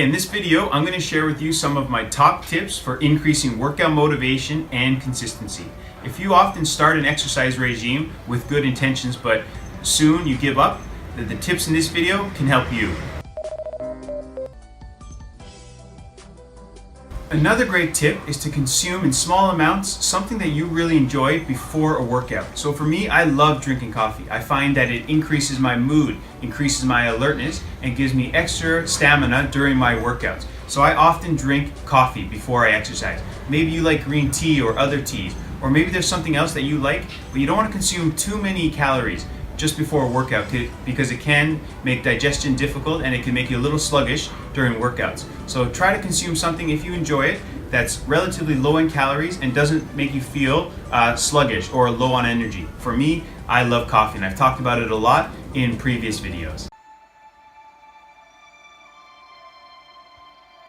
In this video, I'm going to share with you some of my top tips for increasing workout motivation and consistency. If you often start an exercise regime with good intentions, but soon you give up, the tips in this video can help you. Another great tip is to consume in small amounts something that you really enjoy before a workout. So for me, I love drinking coffee. I find that it increases my mood, increases my alertness, and gives me extra stamina during my workouts. So I often drink coffee before I exercise. Maybe you like green tea or other teas, or maybe there's something else that you like, but you don't want to consume too many calories just before a workout because it can make digestion difficult and it can make you a little sluggish during workouts. So try to consume something, if you enjoy it, that's relatively low in calories and doesn't make you feel sluggish or low on energy. For me, I love coffee and I've talked about it a lot in previous videos.